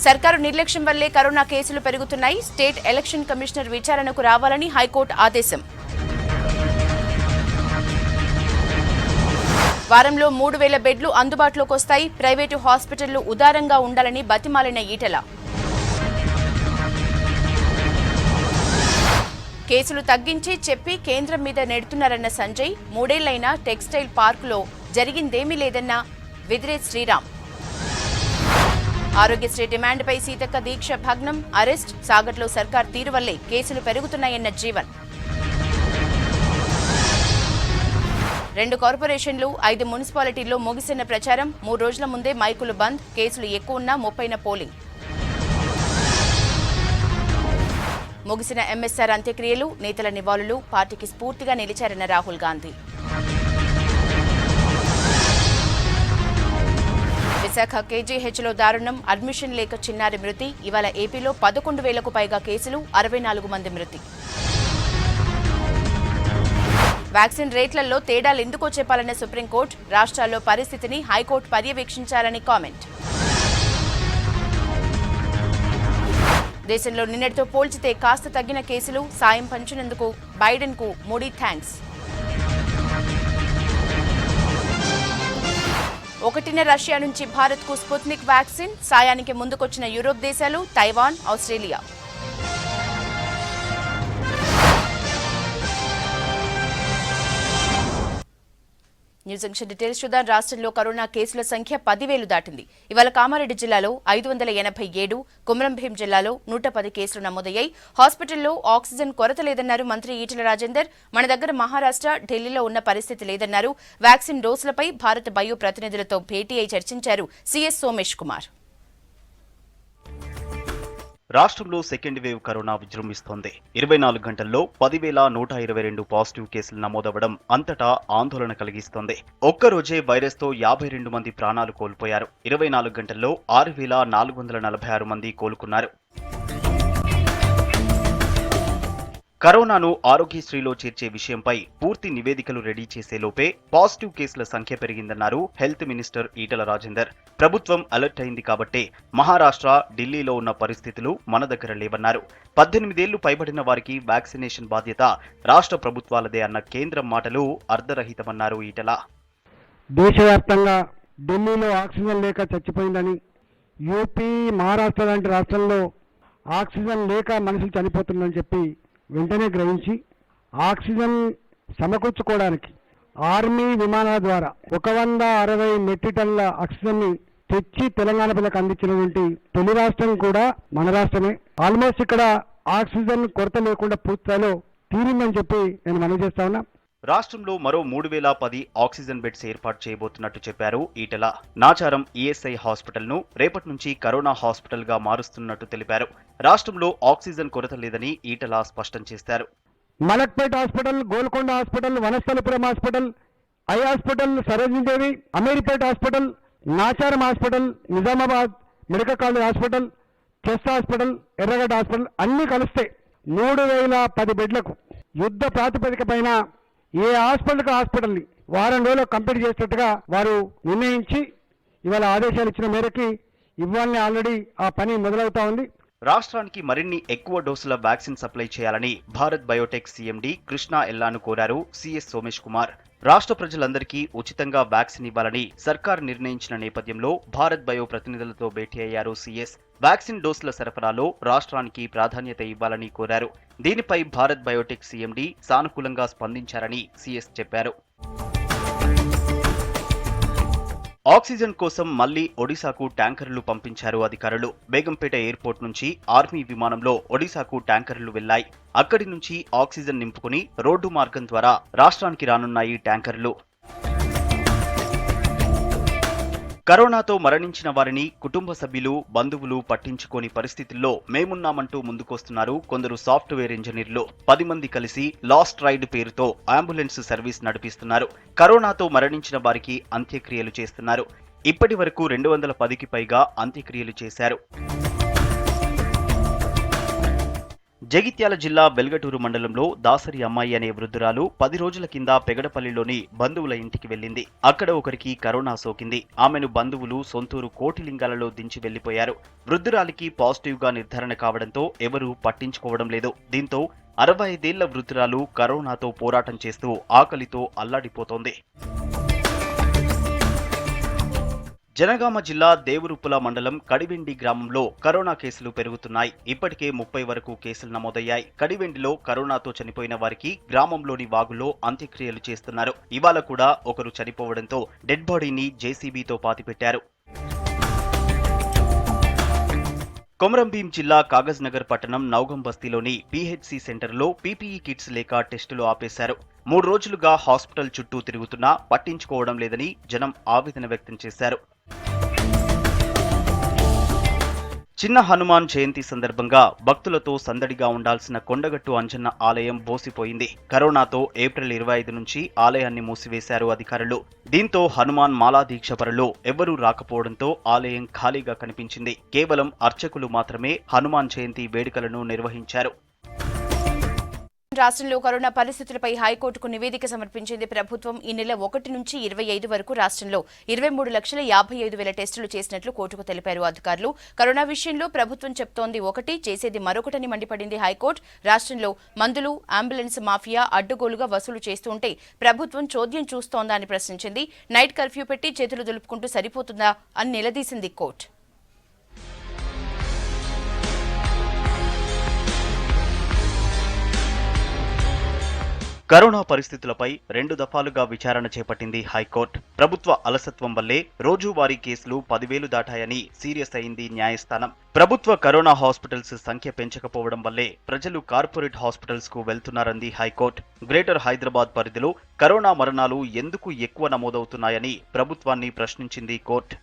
సర్కారు నిర్లక్ష్యం వల్లే కరోనా కేసులు పెరుగుతున్నాయి. స్టేట్ ఎలక్షన్ కమిషనర్ విచారణకు రావాలని హైకోర్టు ఆదేశం. వారంలో 3000 బెడ్లు అందుబాటులోకి వస్తాయి. ప్రైవేటు హాస్పిటళ్లు ఉదారంగా ఉండాలని బతిమాలిన ఈటెల. కేసులు తగ్గించి చెప్పి కేంద్రం మీద నెడుతున్నారన్న సంజయ్. 3 ఏళ్లైనా టెక్స్టైల్ పార్కులో జరిగిందేమీ లేదన్న విదిరే శ్రీరామ్. ఆరోగ్యశ్రీ డిమాండ్పై సీతక్క దీక్ష భగ్నం. అరెస్ట్. సాగర్లో సర్కార్ తీరు వల్లే కేసులు పెరుగుతున్నాయన్న జీవన్. 2 కార్పొరేషన్లు 5 మున్సిపాలిటీల్లో ముగిసిన ప్రచారం. 3 రోజుల ముందే మైకులు బంద్. కేసులు ఎక్కువ ఉన్నా 30న పోలింగ్. ముగిసిన ఎంఎస్ఆర్ అంత్యక్రియలు, నేతల నివాళులు. పార్టీకి స్ఫూర్తిగా నిలిచారన్న రాహుల్ గాంధీ. విశాఖ కేజీహెచ్లో దారుణం. అడ్మిషన్ లేక చిన్నారి మృతి. ఇవాళ ఏపీలో 11,000కు పైగా కేసులు, 64 మంది మృతి. వ్యాక్సిన్ రేట్లలో తేడాలు ఎందుకో చెప్పాలన్న సుప్రీంకోర్టు. రాష్ట్రాల్లో పరిస్థితిని హైకోర్టు పర్యవేక్షించాలని కామెంట్. దేశంలో నిన్నటితో పోల్చితే కాస్త తగ్గిన కేసులు. సాయం పంచినందుకు బైడెన్కు మోడీ థ్యాంక్స్. 1 రష్యా నుంచి భారత్కు స్పుత్నిక్ వ్యాక్సిన్. సాయానికి ముందుకొచ్చిన యూరోప్ దేశాలు, Taiwan, Australia. News junction details చూద్దాం. రాష్ట్రంలో కరోనా కేసుల సంఖ్య 10,000 దాటింది. ఇవాళ కామారెడ్డి జిల్లాలో 587, కొమరంభీం జిల్లాలో 110 కేసులు నమోదయ్యాయి. హాస్పిటల్లో ఆక్సిజన్ కొరత లేదన్నారు మంత్రి ఈటెల రాజేందర్. మన దగ్గర మహారాష్ట్ర, ఢిల్లీలో ఉన్న పరిస్థితి లేదన్నారు. వ్యాక్సిన్ డోసులపై భారత్ బయో ప్రతినిధులతో భేటీ అయి చర్చించారు సీఎస్ సోమేష్ కుమార్. రాష్ట్రంలో సెకండ్ వేవ్ కరోనా విజృంభిస్తోంది. 24 గంటల్లో 10,122 పాజిటివ్ కేసులు నమోదవడం అంతటా ఆందోళన కలిగిస్తోంది. ఒక్కరోజే వైరస్ తో 52 మంది ప్రాణాలు కోల్పోయారు. 24 గంటల్లో 6,446 మంది కోలుకున్నారు. కరోనాను ఆరోగ్యశ్రీలో చేర్చే విషయంపై పూర్తి నివేదికలు రెడీ చేసేలోపే పాజిటివ్ కేసుల సంఖ్య పెరిగిందన్నారు హెల్త్ మినిస్టర్ ఈటెల రాజేందర్. ప్రభుత్వం అలర్ట్ అయింది కాబట్టే మహారాష్ట్ర, ఢిల్లీలో ఉన్న పరిస్థితులు మన దగ్గర లేవన్నారు. 18 ఏళ్లు పైబడిన వారికి వ్యాక్సినేషన్ బాధ్యత రాష్ట్ర ప్రభుత్వాలదే అన్న కేంద్రం మాటలు అర్ధరహితమన్నారు ఈటెల. దేశవ్యాప్తంగా ఢిల్లీలో ఆక్సిజన్ లేక చచ్చిపోయిందని, యూపీ, మహారాష్ట్ర లాంటి రాష్ట్రాల్లో ఆక్సిజన్ లేక మనుషులు చనిపోతుందని చెప్పి వెంటనే గ్రహించి ఆక్సిజన్ సమకూర్చుకోవడానికి ఆర్మీ విమానాల ద్వారా 160 మెట్రిక్ టన్నుల ఆక్సిజన్ ని తెచ్చి తెలంగాణ ప్రజలకు అందించినటువంటి తొలి రాష్ట్రం కూడా మన రాష్ట్రమే. ఆల్మోస్ట్ ఇక్కడ ఆక్సిజన్ కొరత లేకుండా పూర్తిస్థాయిలో తీరిందని చెప్పి నేను మనవి చేస్తా ఉన్నా. రాష్ట్రంలో మరో 3,010 ఆక్సిజన్ బెడ్స్ ఏర్పాటు చేయబోతున్నట్టు చెప్పారు ఈటెల. నాచారం ఈఎస్ఐ హాస్పిటల్ ను రేపటి నుంచి కరోనా హాస్పిటల్ గా మారుస్తున్నట్టు తెలిపారు. రాష్ట్రంలో ఆక్సిజన్ కొరత లేదని ఈటెల స్పష్టం చేశారు. Malakpet hospital, Golconda hospital, Vanasthalipuram hospital, eye hospital, Sarojini Devi, Ameerpet hospital, Nacharam hospital, Nizamabad medical college hospital, chest hospital, ఎర్రగడ్డ హాస్పిటల్ అన్ని కలిస్తే 3,010 బెడ్లకు యుద్ధ ప్రాతిపదిక పైన ఏ హాస్పిటల్ని వారం రోజులు కంప్లీట్ చేసేట్టుగా వారు నిర్ణయించి ఇవాళ ఆదేశాలు ఇచ్చిన మేరకి ఇవాళనే ఆల్రెడీ ఆ పని మొదలవుతా ఉంది. రాష్ట్రానికి మరిన్ని ఎక్కువ డోసుల వ్యాక్సిన్ సప్లై చేయాలని భారత్ బయోటెక్ సీఎండీ కృష్ణ ఎల్లాను కోరారు సీఎస్ సోమేష్ కుమార్. రాష్ట్ర ప్రజలందరికీ ఉచితంగా వ్యాక్సిన్ ఇవ్వాలని సర్కార్ నిర్ణయించిన నేపథ్యంలో భారత్ బయో ప్రతినిధులతో భేటీ అయ్యారు సీఎస్. వ్యాక్సిన్ డోసుల సరఫరాలో రాష్ట్రానికి ప్రాధాన్యత ఇవ్వాలని కోరారు. దీనిపై భారత్ బయోటెక్ సీఎండీ సానుకూలంగా స్పందించారని సీఎస్ చెప్పారు. ఆక్సిజన్ కోసం మళ్లీ ఒడిశాకు ట్యాంకర్లు పంపించారు అధికారులు. బేగంపేట ఎయిర్పోర్ట్ నుంచి ఆర్మీ విమానంలో ఒడిశాకు ట్యాంకర్లు వెళ్లాయి. అక్కడి నుంచి ఆక్సిజన్ నింపుకుని రోడ్డు మార్గం ద్వారా రాష్ట్రానికి రానున్నాయి ట్యాంకర్లు. కరోనాతో మరణించిన వారిని కుటుంబ సభ్యులు, బంధువులు పట్టించుకోని పరిస్థితుల్లో మేమున్నామంటూ ముందుకొస్తున్నారు కొందరు సాఫ్ట్వేర్ ఇంజనీర్లు. 10 మంది కలిసి లాస్ట్ రైడ్ పేరుతో అంబులెన్స్ సర్వీస్ నడిపిస్తున్నారు. కరోనాతో మరణించిన వారికి అంత్యక్రియలు చేస్తున్నారు. ఇప్పటి వరకు 210కి పైగా అంత్యక్రియలు చేశారు. జగిత్యాల జిల్లా వెల్గటూరు మండలంలో దాసరి అమ్మాయి అనే వృద్ధురాలు 10 రోజుల కింద పెగడపల్లిలోని బంధువుల ఇంటికి వెళ్లింది. అక్కడ ఒకరికి కరోనా సోకింది. ఆమెను బంధువులు సొంతూరు కోటిలింగాలలో దించి వెళ్లిపోయారు. వృద్ధురాలికి పాజిటివ్ గా నిర్ధారణ కావడంతో ఎవరూ పట్టించుకోవడం లేదు. దీంతో 65 ఏళ్ల వృద్ధురాలు కరోనాతో పోరాటం చేస్తూ ఆకలితో అల్లాడిపోతోంది. జనగామ జిల్లా దేవరుప్పుల మండలం కడివెండి గ్రామంలో కరోనా కేసులు పెరుగుతున్నాయి. ఇప్పటికే 30 వరకు కేసులు నమోదయ్యాయి. కడివెండిలో కరోనాతో చనిపోయిన వారికి గ్రామంలోని వాగులో అంత్యక్రియలు చేస్తున్నారు. ఇవాళ కూడా ఒకరు చనిపోవడంతో డెడ్ బాడీని జేసీబీతో పాతిపెట్టారు. కొమరంభీం జిల్లా కాగజ్నగర్ పట్టణం నౌగం బస్తీలోని పీహెచ్సీ సెంటర్లో పీపీఈ కిట్స్ లేక టెస్టులు ఆపేశారు. 3 రోజులుగా హాస్పిటల్ చుట్టూ తిరుగుతున్నా పట్టించుకోవడం లేదని జనం ఆవేదన వ్యక్తం చేశారు. చిన్న హనుమాన్ జయంతి సందర్భంగా భక్తులతో సందడిగా ఉండాల్సిన కొండగట్టు అంజన్న ఆలయం బోసిపోయింది. కరోనాతో ఏప్రిల్ 25 నుంచి ఆలయాన్ని మూసివేశారు అధికారులు. దీంతో హనుమాన్ మాలా దీక్షపరులు ఎవరూ రాకపోవడంతో ఆలయం ఖాళీగా కనిపించింది. కేవలం అర్చకులు మాత్రమే హనుమాన్ జయంతి వేడుకలను నిర్వహించారు. రాష్ట్రంలో కరోనా పరిస్థితులపై హైకోర్టుకు నివేదిక సమర్పించింది ప్రభుత్వం. ఈ నెల 1 నుంచి 25 వరకు రాష్ట్రంలో 23,55,000 టెస్టులు చేసినట్లు కోర్టుకు తెలిపారు అధికారులు. కరోనా విషయంలో ప్రభుత్వం చెప్తోంది ఒకటి, చేసేది మరొకటని మండిపడింది హైకోర్టు. రాష్ట్రంలో మందులు, అంబులెన్స్ మాఫియా అడ్డగోలుగా వసూలు చేస్తుంటే ప్రభుత్వం చోద్యం చూస్తోందా అని ప్రశ్నించింది. నైట్ కర్ఫ్యూ పెట్టి చేతులు దులుపుకుంటూ సరిపోతుందా అని నిలదీసింది కోర్టు. కరోనా పరిస్థితులపై 2 దఫాలుగా విచారణ చేపట్టింది హైకోర్టు. ప్రభుత్వ అలసత్వం వల్లే రోజువారీ కేసులు 10,000 దాటాయని సీరియస్ అయింది న్యాయస్థానం. ప్రభుత్వ కరోనా హాస్పిటల్స్ సంఖ్య పెంచకపోవడం వల్లే ప్రజలు కార్పొరేట్ హాస్పిటల్స్ కు వెళ్తున్నారంది హైకోర్టు. గ్రేటర్ హైదరాబాద్ పరిధిలో కరోనా మరణాలు ఎందుకు ఎక్కువ నమోదవుతున్నాయని ప్రభుత్వాన్ని ప్రశ్నించింది కోర్టు.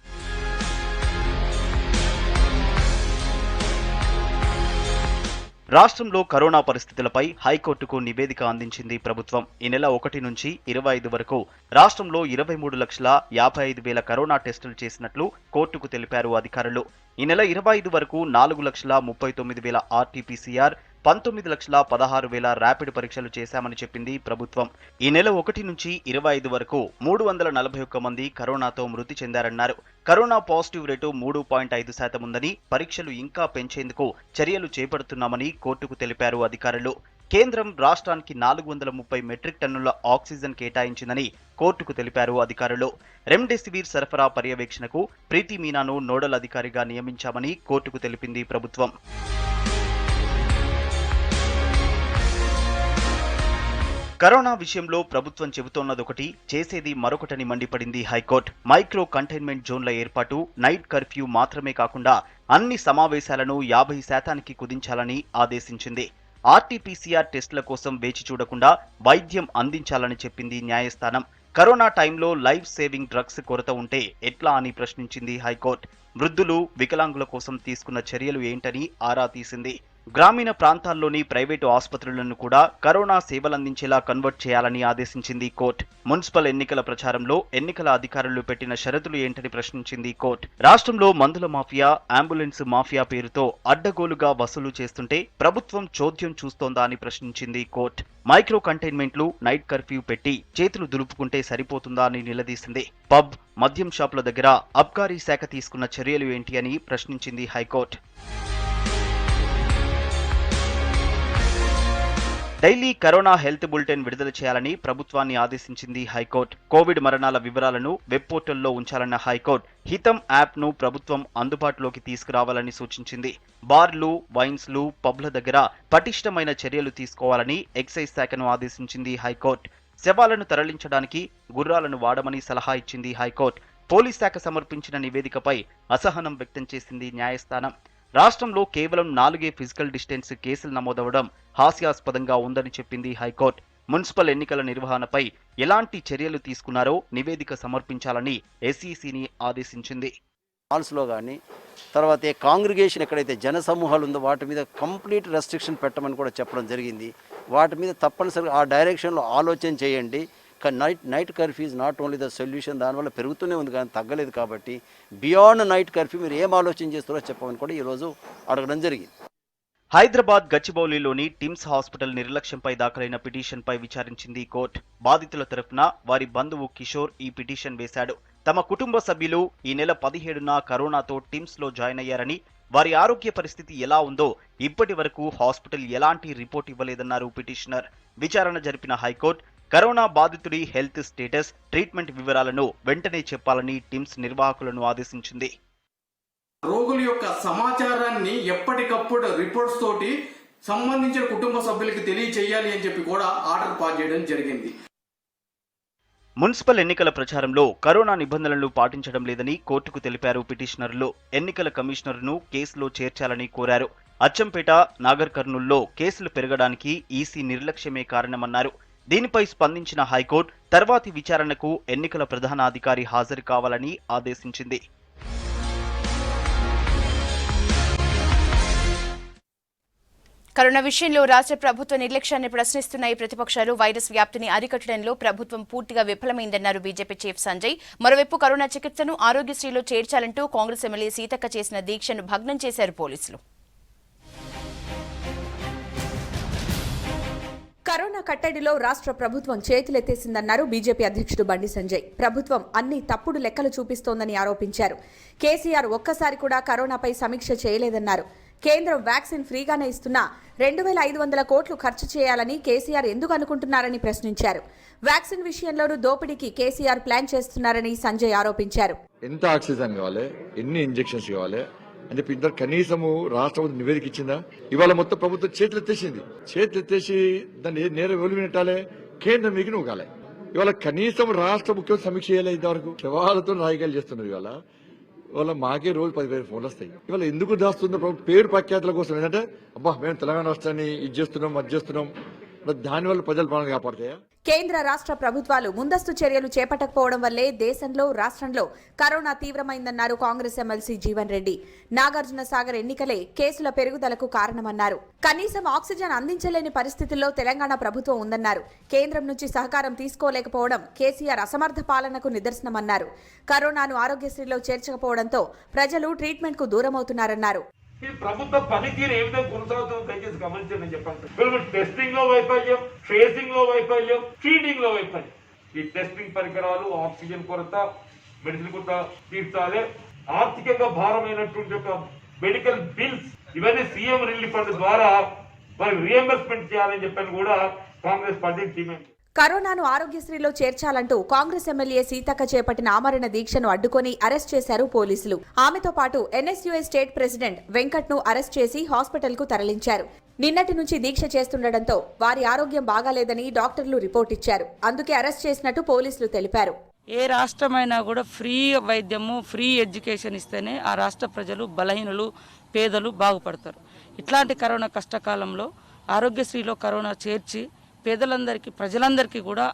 రాష్ట్రంలో కరోనా పరిస్థితులపై హైకోర్టుకు నివేదిక అందించింది ప్రభుత్వం. ఈ నెల 1 నుంచి 25 వరకు రాష్ట్రంలో 23,55,000 కరోనా టెస్టులు చేసినట్లు కోర్టుకు తెలిపారు అధికారులు. ఈ నెల 25 వరకు 4,39,000 ఆర్టీపీసీఆర్, 19,16,000 ర్యాపిడ్ పరీక్షలు చేశామని చెప్పింది ప్రభుత్వం. ఈ నెల 1 నుంచి 25 వరకు 341 మంది కరోనాతో మృతి చెందారన్నారు. కరోనా పాజిటివ్ రేటు 3.5% ఉందని, పరీక్షలు ఇంకా పెంచేందుకు చర్యలు చేపడుతున్నామని కోర్టుకు తెలిపారు అధికారులు. కేంద్రం రాష్ట్రానికి 430 మెట్రిక్ టన్నుల ఆక్సిజన్ కేటాయించిందని కోర్టుకు తెలిపారు అధికారులు. రెమ్డెసివిర్ సరఫరా పర్యవేక్షణకు ప్రీతి మీనాను నోడల్ అధికారిగా నియమించామని కోర్టుకు తెలిపింది ప్రభుత్వం. కరోనా విషయంలో ప్రభుత్వం చెబుతోన్నదొకటి, చేసేది మరొకటని మండిపడింది హైకోర్టు. మైక్రో కంటైన్మెంట్ జోన్ల ఏర్పాటు, నైట్ కర్ఫ్యూ మాత్రమే కాకుండా అన్ని సమావేశాలను 50% కుదించాలని ఆదేశించింది. ఆర్టీపీసీఆర్ టెస్టుల కోసం వేచి చూడకుండా వైద్యం అందించాలని చెప్పింది న్యాయస్థానం. కరోనా టైంలో లైఫ్ సేవింగ్ డ్రగ్స్ కొరత ఉంటే ఎట్లా అని ప్రశ్నించింది హైకోర్టు. వృద్ధులు, వికలాంగుల కోసం తీసుకున్న చర్యలు ఏంటని ఆరా తీసింది. గ్రామీణ ప్రాంతాల్లోని ప్రైవేటు ఆసుపత్రులను కూడా కరోనా సేవలందించేలా కన్వర్ట్ చేయాలని ఆదేశించింది కోర్టు. మున్సిపల్ ఎన్నికల ప్రచారంలో ఎన్నికల అధికారులు పెట్టిన షరతులు ఏంటని ప్రశ్నించింది కోర్టు. రాష్ట్రంలో మందుల మాఫియా, అంబులెన్స్ మాఫియా పేరుతో అడ్డగోలుగా వసూలు చేస్తుంటే ప్రభుత్వం చోద్యం చూస్తోందా అని ప్రశ్నించింది కోర్టు. మైక్రో కంటైన్మెంట్లు, నైట్ కర్ఫ్యూ పెట్టి చేతులు దులుపుకుంటే సరిపోతుందా అని నిలదీసింది. పబ్, మద్యం షాపుల దగ్గర అబ్కారీ శాఖ తీసుకున్న చర్యలు ఏంటి అని ప్రశ్నించింది high court. Daily corona health bulletin విడుదల చేయాలని ప్రభుత్వాన్ని ఆదేశించింది హైకోర్టు. కోవిడ్ మరణాల వివరాలను వెబ్ పోర్టల్లో ఉంచాలన్న హైకోర్టు హితం యాప్ను ప్రభుత్వం అందుబాటులోకి తీసుకురావాలని సూచించింది. బార్లు, వైన్స్లు, పబ్ల దగ్గర పటిష్టమైన చర్యలు తీసుకోవాలని ఎక్సైజ్ శాఖను ఆదేశించింది హైకోర్టు. శవాలను తరలించడానికి గుర్రాలను వాడమని సలహా ఇచ్చింది హైకోర్టు. పోలీస్ శాఖ సమర్పించిన నివేదికపై అసహనం వ్యక్తం చేసింది న్యాయస్థానం. రాష్ట్రంలో కేవలం 4 ఫిజికల్ డిస్టెన్స్ కేసులు నమోదవడం హాస్యాస్పదంగా ఉందని చెప్పింది హైకోర్టు. మున్సిపల్ ఎన్నికల నిర్వహణపై ఎలాంటి చర్యలు తీసుకున్నారో నివేదిక సమర్పించాలని ఎస్ఈసిని ఆదేశించింది. మాల్స్లో కానీ తర్వాత ఏ కాంగ్రిగేషన్ ఎక్కడైతే జన సమూహాలు ఉందో వాటి మీద కంప్లీట్ రెస్ట్రిక్షన్ పెట్టమని కూడా చెప్పడం జరిగింది. వాటి మీద తప్పనిసరిగా ఆ డైరెక్షన్లో ఆలోచన చేయండి. Night curfew is not only the solution. దానివల్ల పెరుగుతూనే ఉంది కానీ తగ్గలేదు. కాబట్టి బియాండ్ నైట్ కర్ఫ్యూ మీరు ఏం ఆలోచన చేస్తారో చెప్పమని కూడా ఈరోజు అడగడం జరిగింది. హైదరాబాద్ గచ్చిబౌలిలోని టిమ్స్ హాస్పిటల్ నిర్లక్ష్యంపై దాఖలైన పిటిషన్పై విచారించింది కోర్టు. బాధితుల తరఫున వారి బంధువు కిషోర్ ఈ పిటిషన్ వేశాడు. తమ కుటుంబ సభ్యులు ఈ నెల 17న కరోనాతో టిమ్స్ లో జాయిన్ అయ్యారని, వారి ఆరోగ్య పరిస్థితి ఎలా ఉందో ఇప్పటి వరకు హాస్పిటల్ ఎలాంటి రిపోర్ట్ ఇవ్వలేదన్నారు పిటిషనర్. విచారణ జరిపిన హైకోర్టు కరోనా బాధితుడి హెల్త్ స్టేటస్, ట్రీట్మెంట్ వివరాలను వెంటనే చెప్పాలని టిమ్స్ నిర్వాహకులను ఆదేశించింది. రోగుల యొక్క సమాచారాన్ని ఎప్పటికప్పుడు రిపోర్ట్స్ తోటి సంబంధించిన కుటుంబ సభ్యులకు తెలియచేయాలి అని చెప్పి కూడా ఆర్డర్ పాస్ చేయడం జరిగింది. మున్సిపల్ ఎన్నికల ప్రచారంలో కరోనా నిబంధనలు పాటించడం లేదని కోర్టుకు తెలిపారు పిటిషనర్లు. ఎన్నికల కమిషనర్ను కేసులో చేర్చాలని కోరారు. అచ్చంపేట, నాగర్ కర్నూల్లో కేసులు పెరగడానికి ఈసీ నిర్లక్ష్యమే కారణమన్నారు. దీనిపై స్పందించిన హైకోర్టు తర్వాతి విచారణకు ఎన్నికల ప్రధానాధికారి హాజరు కావాలని ఆదేశించింది. కరోనా విషయంలో రాష్ట్ర ప్రభుత్వ నిర్లక్ష్యాన్ని ప్రశ్నిస్తున్న ఈ ప్రతిపక్షాలు వైరస్ వ్యాప్తిని అరికట్టడంలో ప్రభుత్వం పూర్తిగా విఫలమైందన్నారు బీజేపీ చీఫ్ సంజయ్. మరోవైపు కరోనా చికిత్సను ఆరోగ్యశ్రీలో చేర్చాలంటూ కాంగ్రెస్ ఎమ్మెల్యే సీతక్క చేసిన దీక్షను భగ్నం చేశారు పోలీసులు. కరోనా కట్టడిలో రాష్ట్ర ప్రభుత్వం చేతులెత్తేసిందన్నారు బీజేపీ అధ్యక్షుడు బండి సంజయ్. ప్రభుత్వం అన్ని తప్పుడు లెక్కలు చూపిస్తోందని ఆరోపించారు. కేసీఆర్ ఒక్కసారి కూడా కరోనాపై సమీక్ష చేయలేదన్నారు. కేంద్రం వ్యాక్సిన్ ఫ్రీగానే ఇస్తున్నా 2,500 కోట్లు ఖర్చు చేయాలని కేసీఆర్ ఎందుకు అనుకుంటున్నారని ప్రశ్నించారు. వ్యాక్సిన్ విషయంలోనూ దోపిడీకి కేసీఆర్ ప్లాన్ చేస్తున్నారని సంజయ్ ఆరోపించారు. ఎంత ఆక్సిజన్ కావాలి, ఎన్ని ఇంజెక్షన్స్ కావాలి అని చెప్పి ఇంత కనీసము రాష్ట్రం నివేదిక ఇచ్చిందా? ఇవాళ మొత్తం ప్రభుత్వం చేతులెత్తేసి దాన్ని నేర వెలువినట్టాలే, కేంద్రం మీకు నువ్వు కాలే. ఇవాళ కనీసం రాష్ట్ర ముఖ్యమంత్రి సమీక్ష చేయలేదు ఇంతవరకు. శవాలతో రాజకీయాలు చేస్తున్నారు. ఇవాళ మాకే రోజు 10,000 ఫోన్లు వస్తాయి. ఇవాళ ఎందుకు దాస్తుందో ప్రభుత్వం? పేరు ప్రఖ్యాతుల కోసం. ఏంటంటే అబ్బా మేము తెలంగాణ రాష్ట్రాన్ని ఇది చేస్తున్నాం, అది చేస్తున్నాం, దానివల్ల ప్రజల ప్రాణాలు కాపాడతాయా? కేంద్ర రాష్ట్ర ప్రభుత్వాలు ముందస్తు చర్యలు చేపట్టకపోవడం వల్లే దేశంలో, రాష్ట్రంలో కరోనా తీవ్రమైందన్నారు కాంగ్రెస్ ఎమ్మెల్సీ జీవన్ రెడ్డి. నాగార్జున సాగర్ ఎన్నికలే కేసుల పెరుగుదలకు కారణమన్నారు. కనీసం ఆక్సిజన్ అందించలేని పరిస్థితుల్లో తెలంగాణ ప్రభుత్వం ఉందన్నారు. కేంద్రం నుంచి సహకారం తీసుకోలేకపోవడం కేసీఆర్ అసమర్థ పాలనకు నిదర్శనమన్నారు. కరోనాను ఆరోగ్యశ్రీలో చేర్చకపోవడంతో ప్రజలు ట్రీట్మెంట్ కు దూరమవుతున్నారన్నారు. ఈ ప్రభుత్వ పనితీరు ఏ విధంగా కొనసాగుతుందో దయచేసి గమనించండి చెప్పండి. టెస్టింగ్ లో వైఫల్యం, ట్రేసింగ్ లో వైఫల్యం, ఫీడింగ్ లో వైఫల్యం. ఈ టెస్టింగ్ పరికరాలు, ఆక్సిజన్ కొరత, మెడిసిన్ కొరత తీర్చాలి. ఆర్థికంగా భారమైనటువంటి ఒక మెడికల్ బిల్స్ ఇవన్నీ సీఎం రిలీఫ్ ఫండ్ ద్వారా వారికి రియంబర్స్మెంట్ చేయాలని చెప్పని కూడా కాంగ్రెస్ పార్టీ డిమాండ్. కరోనాను ఆరోగ్యశ్రీలో చేర్చాలంటూ కాంగ్రెస్ ఎమ్మెల్యే సీతక్క చేపట్టిన ఆమరణ దీక్షను అడ్డుకొని అరెస్ట్ చేశారు పోలీసులు. ఆమెతో పాటు ఎన్ఎస్యుఐ స్టేట్ ప్రెసిడెంట్ వెంకట్ ను అరెస్ట్ చేసి హాస్పిటల్ కు తరలించారు. నిన్నటి నుంచి దీక్ష చేస్తుండటంతో వారి ఆరోగ్యం బాగాలేదని డాక్టర్లు రిపోర్ట్ ఇచ్చారు. అందుకే అరెస్ట్ చేసినట్టు పోలీసులు తెలిపారు. ఏ రాష్ట్రమైనా కూడా ఫ్రీ వైద్యము, ఫ్రీ ఎడ్యుకేషన్ ఇస్తేనే ఆ రాష్ట్ర ప్రజలు, బలహీనులు, పేదలు బాగుపడతారు. ఇట్లాంటి కరోనా కష్టకాలంలో ఆరోగ్యశ్రీలో కరోనా చేర్చి పేదలందరికీ, ప్రజలందరికీ కూడా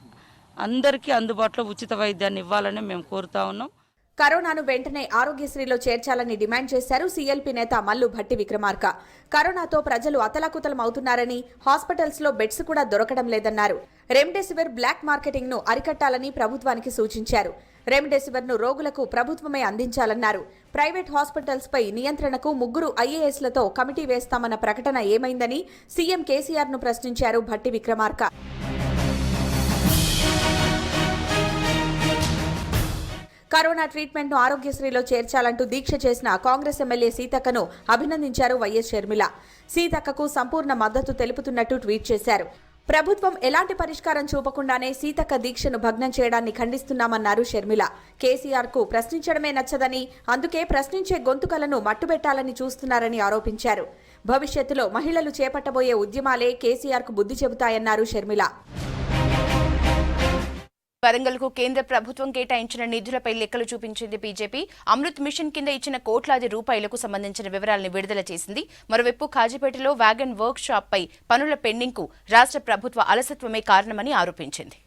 అందరికీ అందుబాటులో ఉచిత వైద్యాన్ని ఇవ్వాలని మేము కోరుతా ఉన్నాం. కరోనాను వెంటనే ఆరోగ్యశ్రీలో చేర్చాలని డిమాండ్ చేశారు సీఎల్పీ నేత మల్లు భట్టి విక్రమార్క. కరోనాతో ప్రజలు అతలాకుతలం అవుతున్నారని, హాస్పిటల్స్ లో బెడ్స్ కూడా దొరకడం లేదన్నారు. రెమ్డెసివిర్ బ్లాక్ మార్కెటింగ్ ను అరికట్టాలని ప్రభుత్వానికి సూచించారు. రెమ్డెసివిర్ ను రోగులకు ప్రభుత్వమే అందించాలన్నారు. ప్రైవేట్ హాస్పిటల్స్ పై నియంత్రణకు 3 ఐఏఎస్లతో కమిటీ వేస్తామన్న ప్రకటన ఏమైందని సీఎం కేసీఆర్ ను ప్రశ్నించారు భట్టి విక్రమార్క. కరోనా ట్రీట్మెంట్ ను ఆరోగ్యశ్రీలో చేర్చాలంటూ దీక్ష చేసిన కాంగ్రెస్ ఎమ్మెల్యే సీతక్కను అభినందించారు వైఎస్ షర్మిల. సీతక్కకు సంపూర్ణ మద్దతు తెలుపుతున్నట్టు ట్వీట్ చేశారు. ప్రభుత్వం ఎలాంటి పరిష్కారం చూపకుండానే సీతక్క దీక్షను భగ్నం చేయడాన్ని ఖండిస్తున్నామన్నారు షర్మిల. కేసీఆర్ కు ప్రశ్నించడమే నచ్చదని, అందుకే ప్రశ్నించే గొంతుకలను మట్టుబెట్టాలని చూస్తున్నారని ఆరోపించారు. భవిష్యత్తులో మహిళలు చేపట్టబోయే ఉద్యమాలే కేసీఆర్ కు బుద్ధి చెబుతాయన్నారు షర్మిల. వరంగల్కు కేంద్ర ప్రభుత్వం కేటాయించిన నిధులపై లెక్కలు చూపించింది బీజేపీ. అమృత్ మిషన్ కింద ఇచ్చిన కోట్లాది రూపాయలకు సంబంధించిన వివరాలను విడుదల చేసింది. మరోవైపు కాజీపేటలో వ్యాగన్ వర్క్ షాప్ పై పనుల పెండింగ్ కు రాష్ట్ర ప్రభుత్వ అలసత్వమే కారణమని ఆరోపించింది.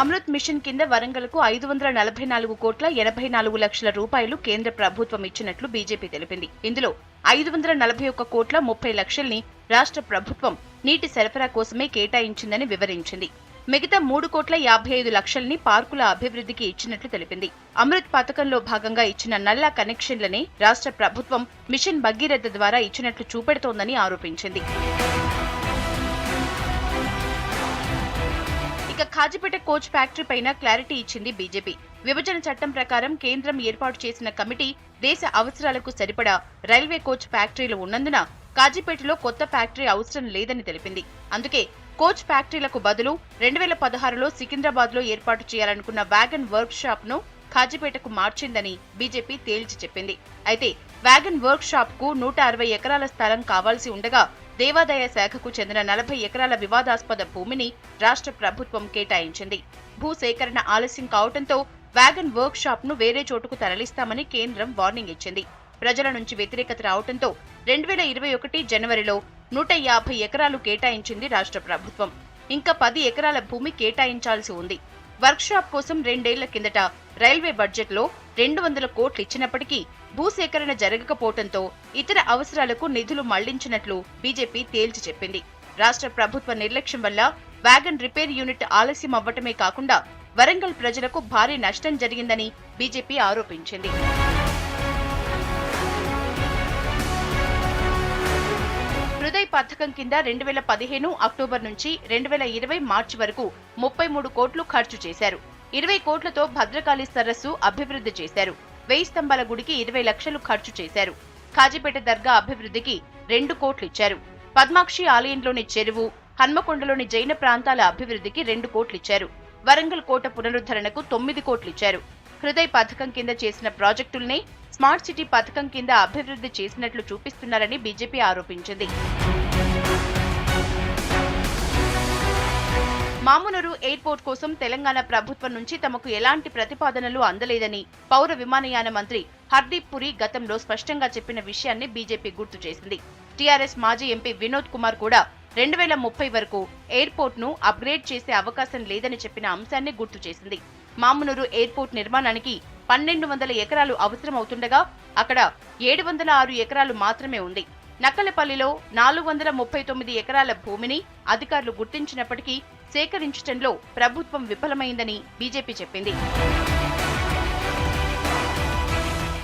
అమృత్ మిషన్ కింద వరంగల్కు 544 కోట్ల 84 లక్షల రూపాయలు కేంద్ర ప్రభుత్వం ఇచ్చినట్లు బీజేపీ తెలిపింది. ఇందులో 541 కోట్ల 30 లక్షల్ని రాష్ట్ర ప్రభుత్వం నీటి సరఫరా కోసమే కేటాయించిందని వివరించింది. మిగతా 3,55,00,000ని పార్కుల అభివృద్ధికి ఇచ్చినట్లు తెలిపింది. అమృత్ పథకంలో భాగంగా ఇచ్చిన నల్లా కనెక్షన్లని రాష్ట్ర ప్రభుత్వం మిషన్ భగీరథ ద్వారా ఇచ్చినట్లు చూపెడుతోందని ఆరోపించింది. ఇక ఖాజీపేట కోచ్ ఫ్యాక్టరీ పైన క్లారిటీ ఇచ్చింది బీజేపీ. విభజన చట్టం ప్రకారం కేంద్రం ఏర్పాటు చేసిన కమిటీ దేశ అవసరాలకు సరిపడా రైల్వే కోచ్ ఫ్యాక్టరీలు ఉన్నందున కాజీపేటలో కొత్త ఫ్యాక్టరీ అవసరం లేదని తెలిపింది. అందుకే కోచ్ ఫ్యాక్టరీలకు బదులు 2016లో సికింద్రాబాద్లో ఏర్పాటు చేయాలనుకున్న వ్యాగన్ వర్క్ షాప్ ను ఖాజీపేటకు మార్చిందని బీజేపీ తేల్చి చెప్పింది. అయితే వ్యాగన్ వర్క్ షాప్ కు 160 ఎకరాల స్థలం కావాల్సి ఉండగా దేవాదాయ శాఖకు చెందిన 40 ఎకరాల వివాదాస్పద భూమిని రాష్ట్ర ప్రభుత్వం కేటాయించింది. భూసేకరణ ఆలస్యం కావడంతో వ్యాగన్ వర్క్ షాప్ ను వేరే చోటుకు తరలిస్తామని కేంద్రం వార్నింగ్ ఇచ్చింది. ప్రజల నుంచి వ్యతిరేకత రావడంతో 2021 జనవరిలో 150 ఎకరాలు కేటాయించింది రాష్ట్ర ప్రభుత్వం. ఇంకా 10 ఎకరాల భూమి కేటాయించాల్సి ఉంది. వర్క్ షాప్ కోసం 2 ఏళ్ల కిందట రైల్వే బడ్జెట్ లో 200 కోట్లు ఇచ్చినప్పటికీ భూసేకరణ జరగకపోవడంతో ఇతర అవసరాలకు నిధులు మళ్లించినట్లు బీజేపీ తేల్చి చెప్పింది. రాష్ట్ర ప్రభుత్వ నిర్లక్ష్యం వల్ల వ్యాగన్ రిపేర్ యూనిట్ ఆలస్యం అవ్వటమే కాకుండా వరంగల్ ప్రజలకు భారీ నష్టం జరిగిందని బీజేపీ ఆరోపించింది. హృదయ్ పథకం కింద 2015 అక్టోబర్ నుంచి 2020 మార్చి వరకు 33 కోట్లు ఖర్చు చేశారు. 20 కోట్లతో భద్రకాళి సరస్సు అభివృద్ధి చేశారు. 1000 స్తంభాల గుడికి 20 లక్షలు ఖర్చు చేశారు. ఖాజీపేట దర్గా అభివృద్ధికి 2 కోట్లు ఇచ్చారు. పద్మాక్షి ఆలయంలోని చెరువు, హన్మకొండలోని జైన ప్రాంతాల అభివృద్ధికి 2 కోట్లు ఇచ్చారు. వరంగల్ కోట పునరుద్ధరణకు 9 కోట్లు ఇచ్చారు. హృదయ్ పథకం కింద చేసిన ప్రాజెక్టుల్ని స్మార్ట్ సిటీ పథకం కింద అభివృద్ధి చేసినట్లు చూపిస్తున్నారని బీజేపీ ఆరోపించింది. మామునూరు ఎయిర్పోర్ట్ కోసం తెలంగాణ ప్రభుత్వం నుంచి తమకు ఎలాంటి ప్రతిపాదనలు అందలేదని పౌర విమానయాన మంత్రి హర్దీప్ పురి గతంలో స్పష్టంగా చెప్పిన విషయాన్ని బీజేపీ గుర్తు చేసింది. టీఆర్ఎస్ మాజీ ఎంపీ వినోద్ కుమార్ కూడా 2030 వరకు ఎయిర్పోర్ట్ ను అప్గ్రేడ్ చేసే అవకాశం లేదని చెప్పిన అంశాన్ని గుర్తు చేసింది. మామునూరు ఎయిర్పోర్ట్ నిర్మాణానికి 1200 ఎకరాలు అవసరమవుతుండగా అక్కడ 706 ఎకరాలు మాత్రమే ఉంది. నక్కలపల్లిలో 439 ఎకరాల భూమిని అధికారులు గుర్తించినప్పటికీ సేకరించడంలో ప్రభుత్వం విఫలమైందని బీజేపీ చెప్పింది.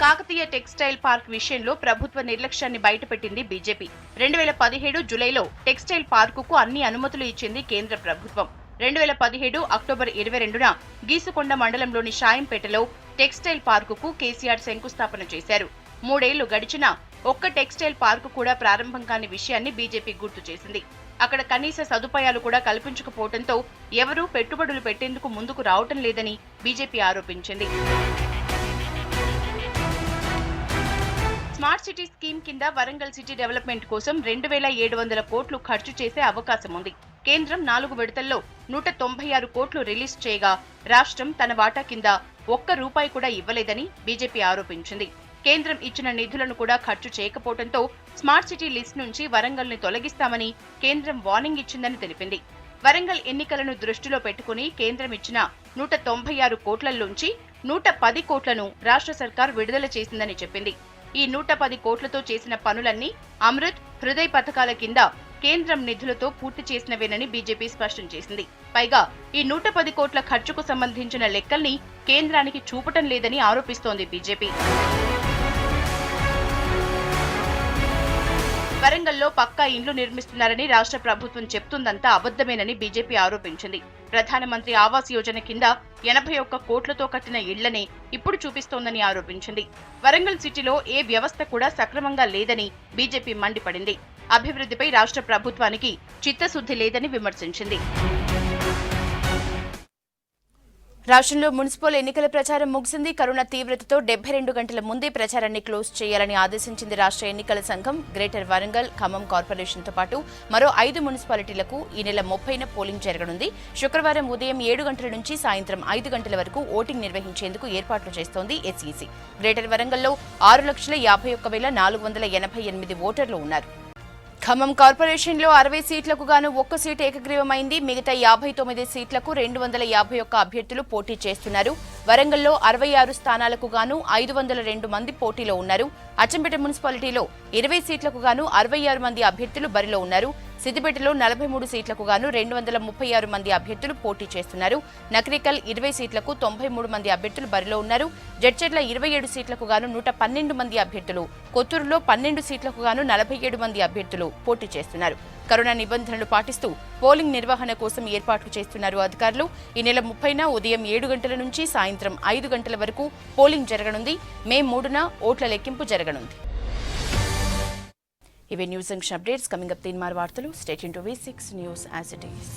కాకతీయ టెక్స్టైల్ పార్క్ విషయంలో ప్రభుత్వ నిర్లక్ష్యాన్ని బయటపెట్టింది బీజేపీ. 2017 జూలైలో టెక్స్టైల్ పార్కుకు అన్ని అనుమతులు ఇచ్చింది కేంద్ర ప్రభుత్వం. 2017 అక్టోబర్ 22న గీసుకొండ మండలంలోని షాయంపేటలో టెక్స్టైల్ పార్కుకు కేసీఆర్ శంకుస్థాపన చేశారు. 3 ఏళ్లు గడిచినా ఒక్క టెక్స్టైల్ పార్కు కూడా ప్రారంభం కాని విషయాన్ని బీజేపీ గుర్తు చేసింది. అక్కడ కనీస సదుపాయాలు కూడా కల్పించకపోవడంతో ఎవరూ పెట్టుబడులు పెట్టేందుకు ముందుకు రావటం లేదని బీజేపీ ఆరోపించింది. స్మార్ట్ సిటీ స్కీమ్ కింద వరంగల్ సిటీ డెవలప్మెంట్ కోసం 2700 కోట్లు ఖర్చు చేసే అవకాశం ఉంది. కేంద్రం 4 విడతల్లో 196 కోట్లు రిలీజ్ చేయగా రాష్ట్రం తన వాటా కింద ₹1 కూడా ఇవ్వలేదని బీజేపీ ఆరోపించింది. కేంద్రం ఇచ్చిన నిధులను కూడా ఖర్చు చేయకపోవడంతో స్మార్ట్ సిటీ లిస్ట్ నుంచి వరంగల్ ని తొలగిస్తామని కేంద్రం వార్నింగ్ ఇచ్చిందని తెలిపింది. వరంగల్ ఎన్నికలను దృష్టిలో పెట్టుకుని కేంద్రం ఇచ్చిన 196 కోట్లలోంచి 110 కోట్లను రాష్ట్ర సర్కార్ విడుదల చేసిందని చెప్పింది. ఈ 110 కోట్లతో చేసిన పనులన్నీ అమృత్, హృదయ్ పథకాల కింద కేంద్రం నిధులతో పూర్తి చేసినవేనని బీజేపీ స్పష్టం చేసింది. పైగా ఈ 110 కోట్ల ఖర్చుకు సంబంధించిన లెక్కల్ని కేంద్రానికి చూపటం లేదని ఆరోపిస్తోంది బీజేపీ. వరంగల్లో పక్కా ఇండ్లు నిర్మిస్తున్నారని రాష్ట్ర ప్రభుత్వం చెప్తుందంతా అబద్దమేనని బీజేపీ ఆరోపించింది. ప్రధానమంత్రి ఆవాస్ యోజన కింద 81 కోట్లతో కట్టిన ఇళ్లనే ఇప్పుడు చూపిస్తోందని ఆరోపించింది. వరంగల్ సిటీలో ఏ వ్యవస్థ కూడా సక్రమంగా లేదని బీజేపీ మండిపడింది. అభివృద్ధిపై రాష్ట్ర ప్రభుత్వానికి చిత్తశుద్ధి లేదని విమర్శించింది. రాష్ట్రంలో మున్సిపల్ ఎన్నికల ప్రచారం ముగిసింది. కరోనా తీవ్రతతో 72 గంటల ముందే ప్రచారాన్ని క్లోజ్ చేయాలని ఆదేశించింది రాష్ట్ర ఎన్నికల సంఘం. గ్రేటర్ వరంగల్, ఖమ్మం కార్పొరేషన్తో పాటు మరో 5 మున్సిపాలిటీలకు ఈ నెల 30న పోలింగ్ జరగనుంది. శుక్రవారం ఉదయం 7 గంటల నుంచి సాయంత్రం 5 గంటల వరకు ఓటింగ్ నిర్వహించేందుకు ఏర్పాట్లు చేస్తోంది ఎస్ఈసీ. గ్రేటర్ వరంగల్లో 6,51,488 ఓటర్లు ఉన్నారు. ఖమ్మం కార్పొరేషన్లో 60 సీట్లకు గాను 1 సీటు ఏకగ్రీవమైంది. మిగతా 59 సీట్లకు 251 అభ్యర్థులు పోటీ చేస్తున్నారు. వరంగల్లో 66 స్థానాలకు గాను 502 మంది పోటీలో ఉన్నారు. అచ్చంపేట మున్సిపాలిటీలో 20 సీట్లకు గాను 66 మంది అభ్యర్థులు బరిలో ఉన్నారు. సిద్దిపేటలో 43 సీట్లకు గాను 236 మంది అభ్యర్థులు పోటీ చేస్తున్నారు. నకరికల్ 20 సీట్లకు 93 మంది అభ్యర్థులు బరిలో ఉన్నారు. జడ్చర్ల 27 సీట్లకు గాను 112 మంది అభ్యర్థులు, కొత్తూరులో 12 సీట్లకు గాను 47 మంది అభ్యర్థులు పోటీ చేస్తున్నారు. కరోనా నిబంధనలు పాటిస్తూ పోలింగ్ నిర్వహణ కోసం ఏర్పాట్లు చేస్తున్నారు అధికారులు. ఈ నెల 30న ఉదయం 7 గంటల నుంచి సాయంత్రం 5 గంటల వరకు పోలింగ్ జరగనుంది. మే 3న ఓట్ల లెక్కింపు జరగనుంది. ఇవే news junction updates. Coming up 3 వార్తలు. Stay tune to V6 news as it is.